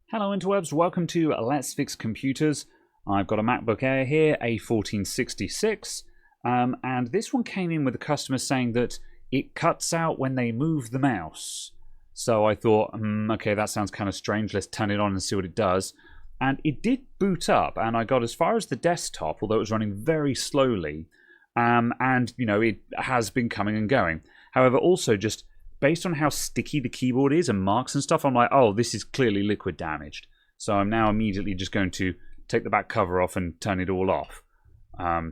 Hello interwebs, welcome to Let's Fix Computers. I've got a MacBook Air here, a 1466, and this one came in with a customer saying that it cuts out when they move the mouse. So I thought, okay, that sounds kind of strange, let's turn it on and see what it does. And it did boot up, and I got as far as the desktop, although it was running very slowly, and you know, it has been coming and going. However, also just based on how sticky the keyboard is and marks and stuff, I'm like, oh, this is clearly liquid damaged. So I'm now immediately just going to take the back cover off and turn it all off.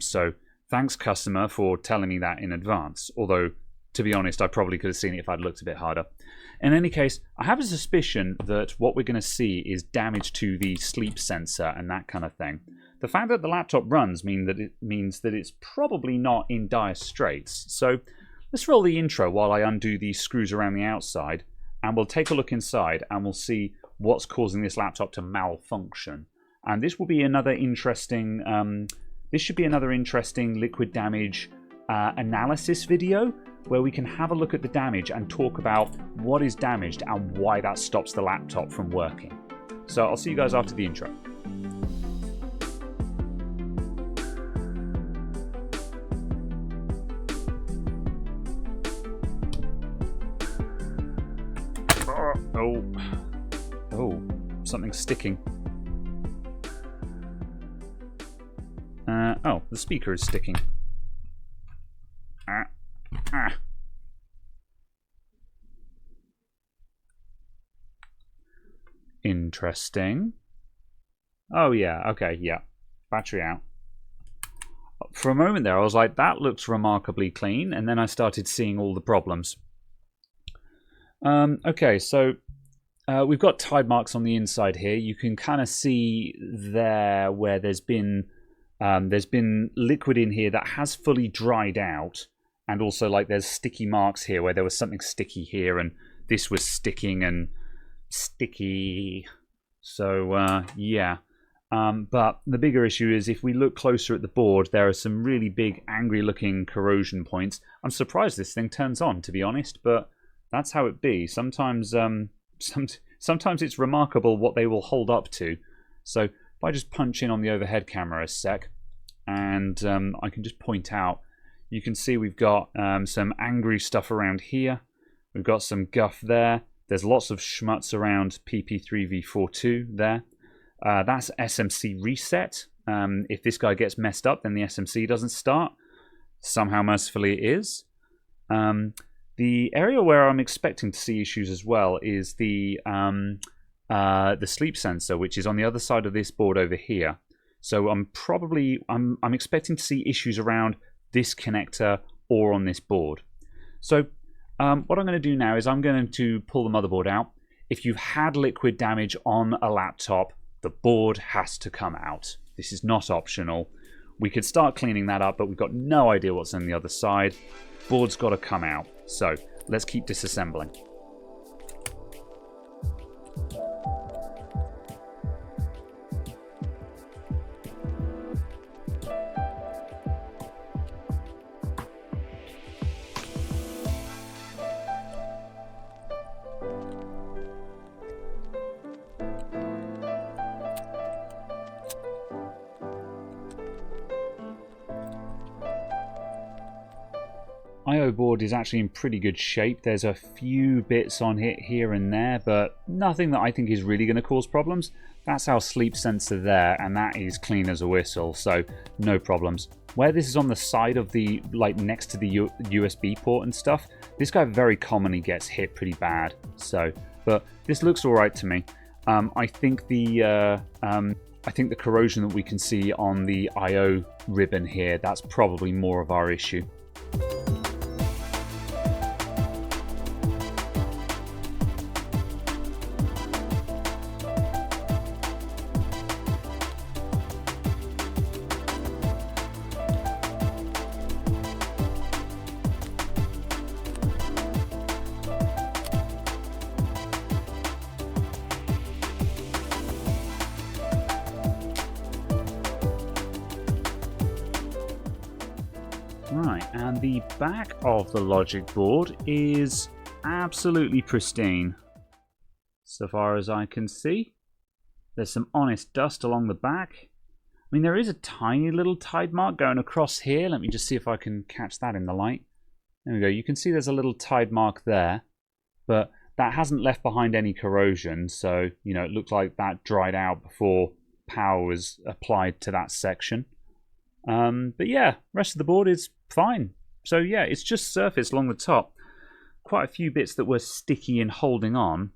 So thanks, customer, for telling me that in advance. Although, to be honest, I probably could have seen it if I'd looked a bit harder. In any case, I have a suspicion that what we're going to see is damage to the sleep sensor and that kind of thing. The fact that the laptop runs means that it's probably not in dire straits. So let's roll the intro while I undo these screws around the outside, and we'll take a look inside and we'll see what's causing this laptop to malfunction. And this will be another interesting, this should be another interesting liquid damage analysis video where we can have a look at the damage and talk about what is damaged and why that stops the laptop from working. So I'll see you guys after the intro. Oh, something's sticking. Oh, the speaker is sticking. Interesting. Oh yeah, okay, yeah. Battery out. For a moment there, I was like, that looks remarkably clean, and then I started seeing all the problems. Okay, so we've got tide marks on the inside here. You can kind of see there where there's been liquid in here that has fully dried out, and also like there's sticky marks here where there was something sticky here, and this was sticking and sticky. So yeah. But the bigger issue is if we look closer at the board, there are some really big angry-looking corrosion points. I'm surprised this thing turns on, to be honest, but that's how it be. Sometimes sometimes it's remarkable what they will hold up to. So if I just punch in on the overhead camera a sec, and I can just point out, you can see we've got some angry stuff around here. We've got some guff there. There's lots of schmutz around PP3V42 there. That's SMC reset. If this guy gets messed up, then the SMC doesn't start. Somehow, mercifully, it is. The area where I'm expecting to see issues as well is the sleep sensor, which is on the other side of this board over here. So I'm expecting to see issues around this connector or on this board. So what I'm going to do now is I'm going to pull the motherboard out. If you've had liquid damage on a laptop, the board has to come out. This is not optional. We could start cleaning that up, but we've got no idea what's on the other side. Board's got to come out. So let's keep disassembling. IO board is actually in pretty good shape. There's a few bits on it here and there, but nothing that I think is really going to cause problems. That's our sleep sensor there, and that is clean as a whistle, so no problems. Where this is on the side of the, like next to the USB port and stuff, this guy very commonly gets hit pretty bad. So, but this looks all right to me. I think the corrosion that we can see on the IO ribbon here, that's probably more of our issue. Right, and the back of the logic board is absolutely pristine, so far as I can see. There's some honest dust along the back. I mean, there is a tiny little tide mark going across here. Let me just see if I can catch that in the light. There we go. You can see there's a little tide mark there, but that hasn't left behind any corrosion. So, you know, it looked like that dried out before power was applied to that section. But yeah, rest of the board is fine. So yeah, it's just surface along the top. Quite a few bits that were sticky and holding on.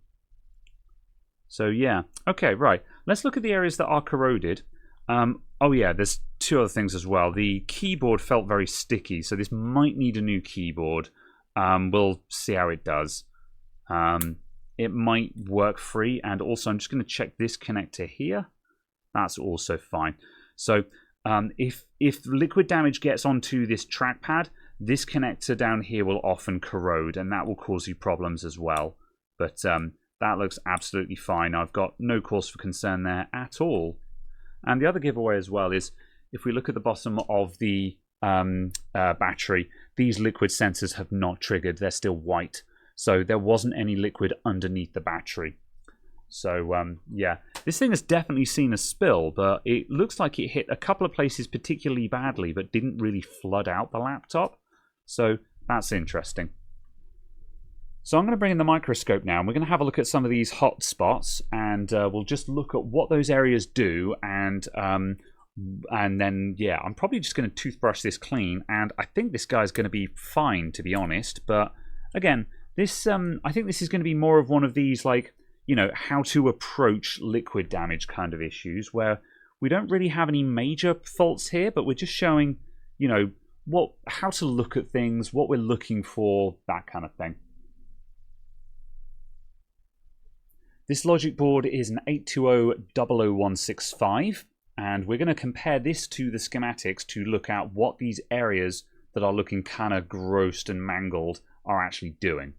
So yeah, okay, right. Let's look at the areas that are corroded. Oh yeah, there's two other things as well. The keyboard felt very sticky, so this might need a new keyboard. We'll see how it does. It might work free, and also I'm just going to check this connector here. That's also fine. So if liquid damage gets onto this trackpad, this connector down here will often corrode, and that will cause you problems as well. But that looks absolutely fine. I've got no cause for concern there at all. And the other giveaway as well is, if we look at the bottom of the battery, these liquid sensors have not triggered. They're still white. So there wasn't any liquid underneath the battery. So yeah, this thing has definitely seen a spill, but it looks like it hit a couple of places particularly badly, but didn't really flood out the laptop. So that's interesting. So I'm going to bring in the microscope now, and we're going to have a look at some of these hot spots, and we'll just look at what those areas do, and then, yeah, I'm probably just going to toothbrush this clean, and I think this guy's going to be fine, to be honest. But again, this I think this is going to be more of one of these, like, you know, how to approach liquid damage kind of issues, where we don't really have any major faults here, but we're just showing, you know, how to look at things, what we're looking for, that kind of thing. This logic board is an 820-00165, and we're going to compare this to the schematics to look at what these areas that are looking kind of grossed and mangled are actually doing.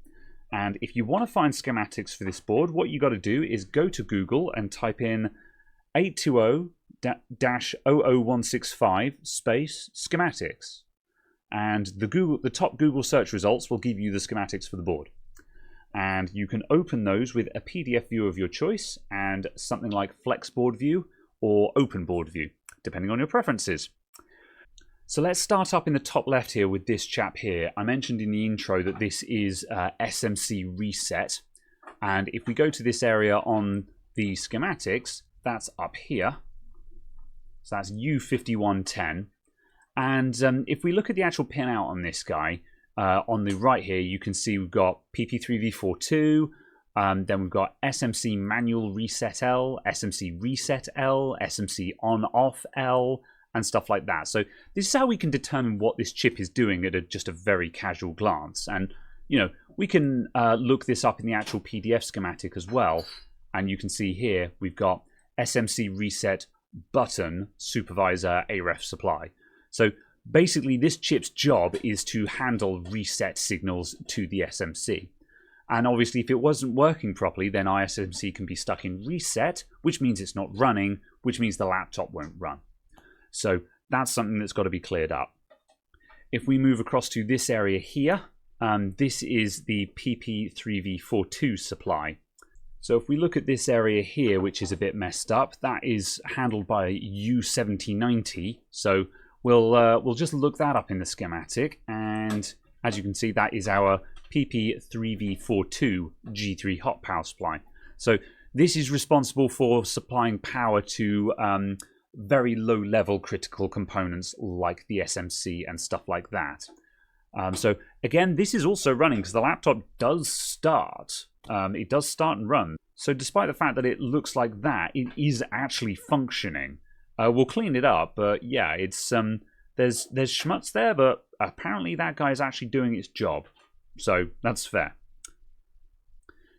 And if you want to find schematics for this board, what you got to do is go to Google and type in 820-00165 space schematics. And the top Google search results will give you the schematics for the board. And you can open those with a PDF view of your choice and something like Flexboard View or Open Board View, depending on your preferences. So let's start up in the top left here with this chap here. I mentioned in the intro that this is SMC Reset. And if we go to this area on the schematics, that's up here. So that's U5110. And if we look at the actual pinout on this guy, on the right here, you can see we've got PP3V42, then we've got SMC Manual Reset L, SMC Reset L, SMC On-Off L, and stuff like that. So this is how we can determine what this chip is doing at just a very casual glance. And, you know, we can look this up in the actual PDF schematic as well. And you can see here, we've got SMC Reset Button Supervisor AREF Supply. So basically, this chip's job is to handle reset signals to the SMC. And obviously, if it wasn't working properly, then ISMC can be stuck in reset, which means it's not running, which means the laptop won't run. So that's something that's got to be cleared up. If we move across to this area here, this is the PP3V42 supply. So if we look at this area here, which is a bit messed up, that is handled by U7090. So we'll just look that up in the schematic, and as you can see, that is our PP3V42 G3 hot power supply. So this is responsible for supplying power to very low-level critical components like the SMC and stuff like that. So again, this is also running because the laptop does start. It does start and run. So despite the fact that it looks like that, it is actually functioning. We'll clean it up, but yeah, it's there's schmutz there, but apparently that guy is actually doing its job. So that's fair.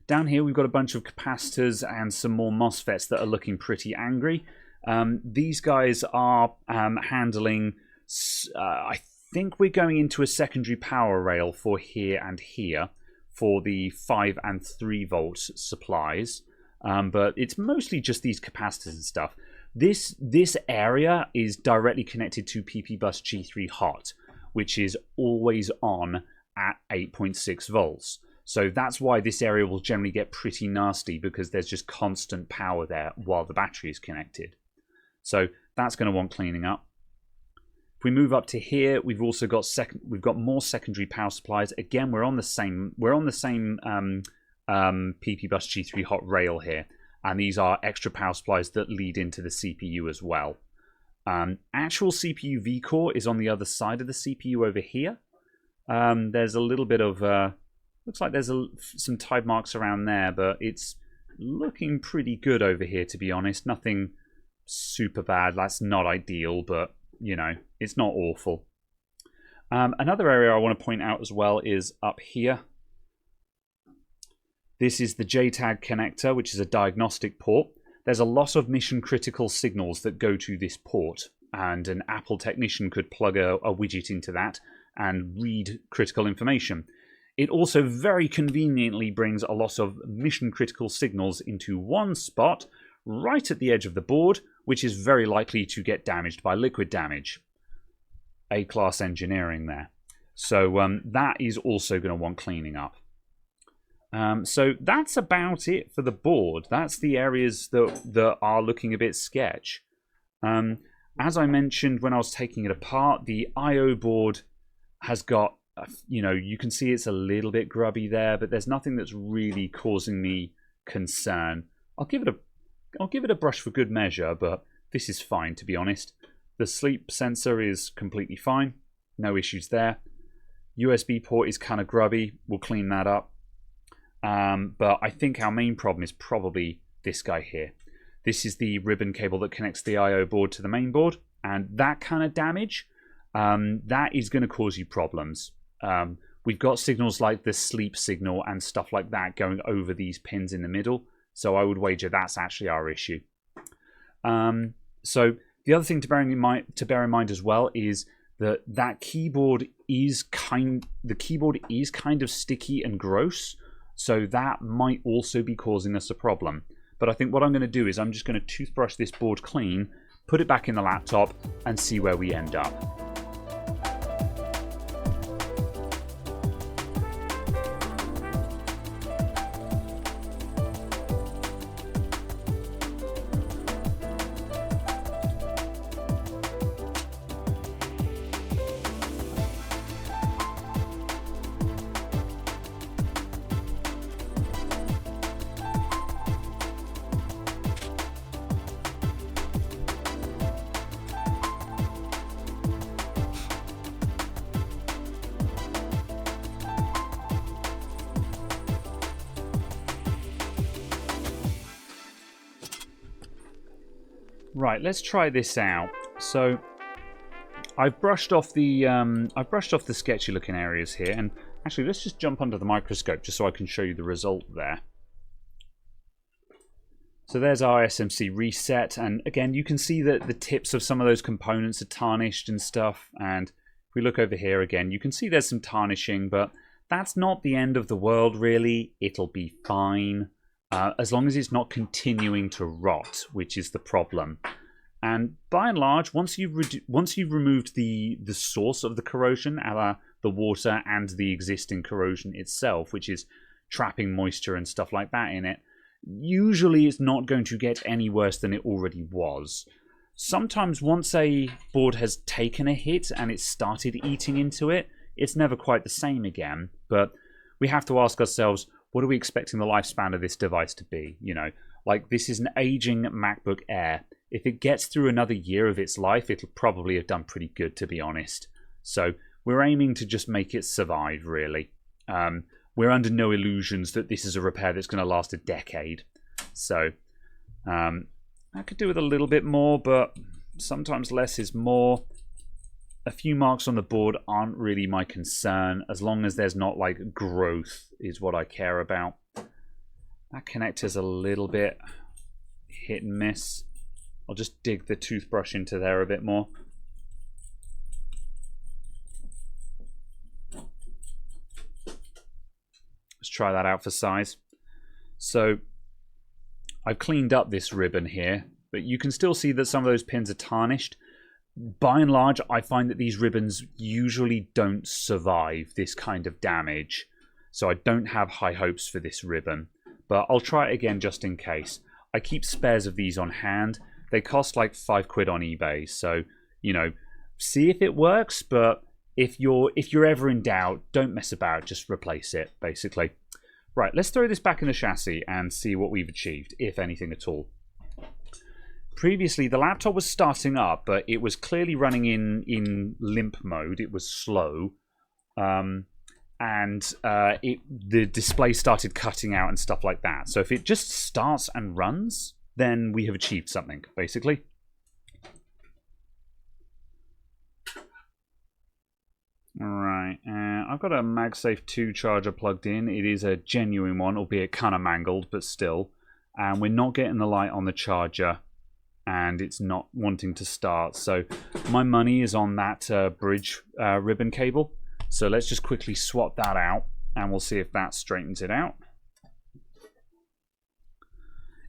Down here we've got a bunch of capacitors and some more MOSFETs that are looking pretty angry. These guys are handling, I think we're going into a secondary power rail for here and here for the 5 and 3 volt supplies. But it's mostly just these capacitors and stuff. This area is directly connected to PP Bus G3 Hot, which is always on at 8.6 volts. So that's why this area will generally get pretty nasty, because there's just constant power there while the battery is connected. So that's going to want cleaning up. If we move up to here, we've also got more secondary power supplies. Again, we're on the same PP bus G3 hot rail here, and these are extra power supplies that lead into the CPU as well. Actual CPU V-core is on the other side of the CPU over here. There's a little bit of looks like there's some tide marks around there, but it's looking pretty good over here, to be honest. Nothing super bad. That's not ideal, but you know, it's not awful. Another area I want to point out as well is up here. This is the JTAG connector, which is a diagnostic port. There's a lot of mission critical signals that go to this port, and an Apple technician could plug a widget into that and read critical information. It also very conveniently brings a lot of mission critical signals into one spot right at the edge of the board, which is very likely to get damaged by liquid damage. A-class engineering there. So that is also going to want cleaning up. So that's about it for the board. That's the areas that are looking a bit sketch. As I mentioned when I was taking it apart, the I/O board has got, you know, you can see it's a little bit grubby there, but there's nothing that's really causing me concern. I'll give it a brush for good measure, but this is fine, to be honest. The sleep sensor is completely fine. No issues there. USB port is kind of grubby. We'll clean that up. But I think our main problem is probably this guy here. This is the ribbon cable that connects the I/O board to the main board, and that kind of damage, that is going to cause you problems. We've got signals like the sleep signal and stuff like that going over these pins in the middle, so I would wager that's actually our issue. So the other thing to bear in mind as well is that keyboard is kind of sticky and gross. So that might also be causing us a problem. But I think what I'm going to do is I'm just going to toothbrush this board clean, put it back in the laptop, and see where we end up. Right, let's try this out. So I've brushed off the sketchy looking areas here, and actually let's just jump under the microscope just so I can show you the result there. So there's our SMC reset, and again you can see that the tips of some of those components are tarnished and stuff, and if we look over here again you can see there's some tarnishing, but that's not the end of the world really. It'll be fine. As long as it's not continuing to rot, which is the problem. And by and large, once you've removed the source of the corrosion, the water and the existing corrosion itself, which is trapping moisture and stuff like that in it, usually it's not going to get any worse than it already was. Sometimes once a board has taken a hit and it's started eating into it, it's never quite the same again. But we have to ask ourselves, what are we expecting the lifespan of this device to be? You know, like this is an aging MacBook Air. If it gets through another year of its life, it'll probably have done pretty good, to be honest. So we're aiming to just make it survive, really. We're under no illusions that this is a repair that's going to last a decade. So I could do with a little bit more, but sometimes less is more. A few marks on the board aren't really my concern, as long as there's not like growth is what I care about. That connector's a little bit hit and miss. I'll just dig the toothbrush into there a bit more. Let's try that out for size. So I've cleaned up this ribbon here, but you can still see that some of those pins are tarnished. By and large, I find that these ribbons usually don't survive this kind of damage. so I don't have high hopes for this ribbon. But I'll try it again just in case. I keep spares of these on hand. They cost like £5 on eBay, so, you know, see if it works, but if you're ever in doubt, don't mess about, just replace it, basically. Right, let's throw this back in the chassis and see what we've achieved, if anything at all. Previously, the laptop was starting up, but it was clearly running in limp mode. It was slow. The display started cutting out and stuff like that. So if it just starts and runs, then we have achieved something, basically. Alright, I've got a MagSafe 2 charger plugged in. It is a genuine one, albeit kind of mangled, but still. And we're not getting the light on the charger, and it's not wanting to start. So my money is on that bridge ribbon cable. So let's just quickly swap that out, and we'll see if that straightens it out.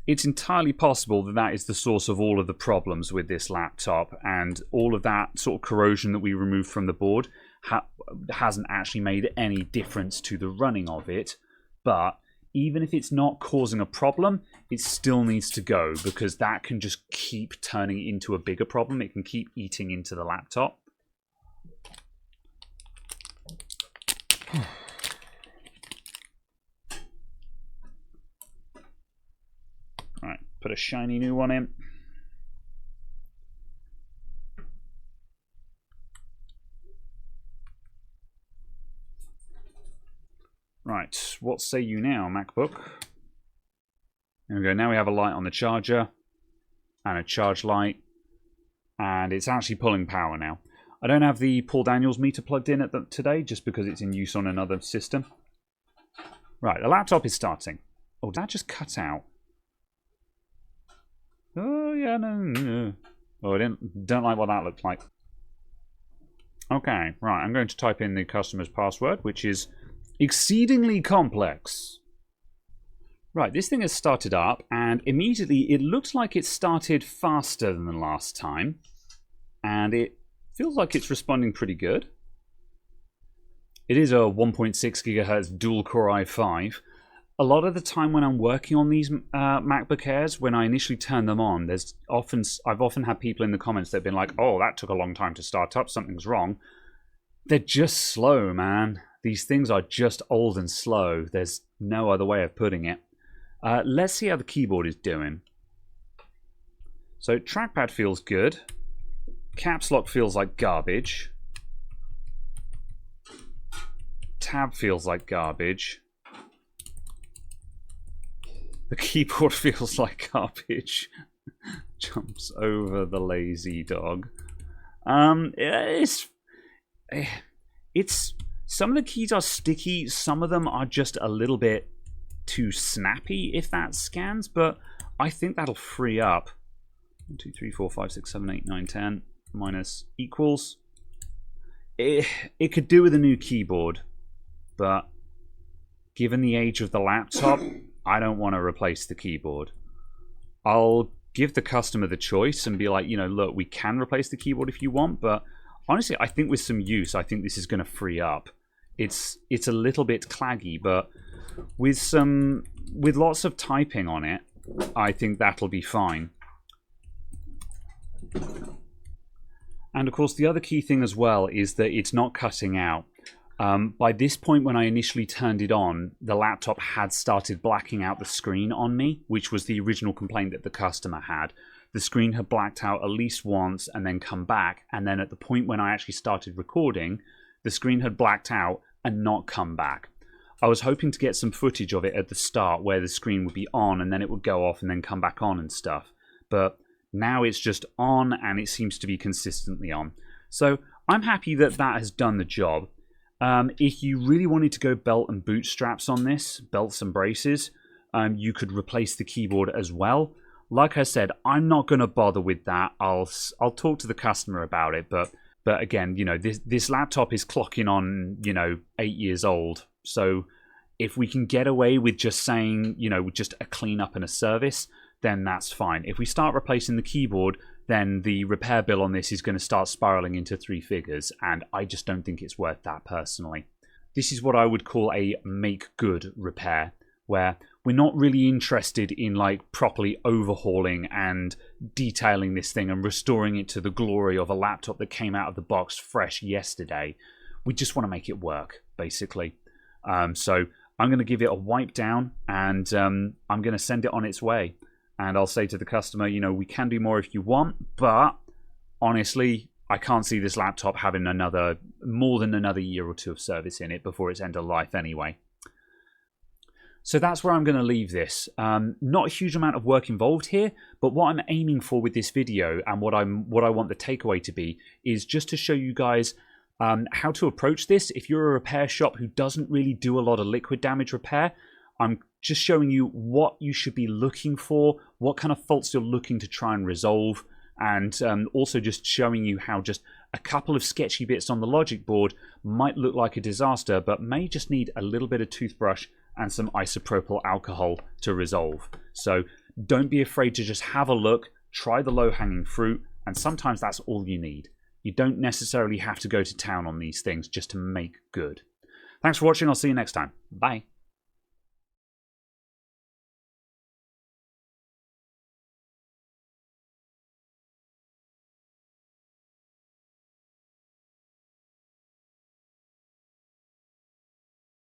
It's entirely possible that that is the source of all of the problems with this laptop, and all of that sort of corrosion that we removed from the board hasn't actually made any difference to the running of it. But even if it's not causing a problem, it still needs to go, because that can just keep turning it into a bigger problem. It can keep eating into the laptop. Right, put a shiny new one in. Right, what say you now, MacBook? There we go, now we have a light on the charger, and a charge light, and it's actually pulling power now. I don't have the Paul Daniels meter plugged in today, just because it's in use on another system. Right, the laptop is starting. Oh, did that just cut out? Oh, yeah, no. Oh, I don't like what that looked like. Okay, right, I'm going to type in the customer's password, which is exceedingly complex. Right, this thing has started up, and immediately it looks like it started faster than the last time. And it feels like it's responding pretty good. It is a 1.6 GHz dual-core i5. A lot of the time when I'm working on these MacBook Airs, when I initially turn them on, I've often had people in the comments that have been like, oh, that took a long time to start up, something's wrong. They're just slow, man. These things are just old and slow. There's no other way of putting it. Let's see how the keyboard is doing. So trackpad feels good. Caps lock feels like garbage. Tab feels like garbage. The keyboard feels like garbage. Jumps over the lazy dog. It's some of the keys are sticky. Some of them are just a little bit too snappy, if that scans. But I think that'll free up. 1, 2, 3, 4, 5, 6, 7, 8, 9, 10 minus equals. It could do with a new keyboard, but given the age of the laptop, I don't want to replace the keyboard. I'll give the customer the choice and be like, you know, look, we can replace the keyboard if you want, but honestly, I think with some use, I think this is going to free up. It's a little bit claggy, but with lots of typing on it, I think that'll be fine. And of course, the other key thing as well is that it's not cutting out. By this point, when I initially turned it on, the laptop had started blacking out the screen on me, which was the original complaint that the customer had. The screen had blacked out at least once and then come back. And then at the point when I actually started recording, the screen had blacked out and not come back. I was hoping to get some footage of it at the start where the screen would be on and then it would go off and then come back on and stuff. But now it's just on and it seems to be consistently on. So I'm happy that that has done the job. If you really wanted to go belt and bootstraps on this, belts and braces, you could replace the keyboard as well. Like I said, I'm not going to bother with that. I'll talk to the customer about it, but again, you know, this laptop is clocking on, you know, 8 years old. So if we can get away with just saying, you know, just a cleanup and a service, then that's fine. If we start replacing the keyboard, then the repair bill on this is going to start spiraling into 3 figures, and I just don't think it's worth that personally. this is what I would call a make good repair, where we're not really interested in like properly overhauling and detailing this thing and restoring it to the glory of a laptop that came out of the box fresh yesterday. We just want to make it work, basically. So I'm going to give it a wipe down, and I'm going to send it on its way. And I'll say to the customer, you know, we can do more if you want, but honestly, I can't see this laptop having more than another year or two of service in it before its end of life anyway. So that's where I'm going to leave this. Not a huge amount of work involved here, but what I'm aiming for with this video and what I want the takeaway to be is just to show you guys how to approach this. If you're a repair shop who doesn't really do a lot of liquid damage repair, I'm just showing you what you should be looking for, what kind of faults you're looking to try and resolve, and also just showing you how just a couple of sketchy bits on the logic board might look like a disaster, but may just need a little bit of toothbrush and some isopropyl alcohol to resolve. So don't be afraid to just have a look, try the low-hanging fruit, and sometimes that's all you need. You don't necessarily have to go to town on these things just to make good. Thanks for watching. I'll see you next time. Bye.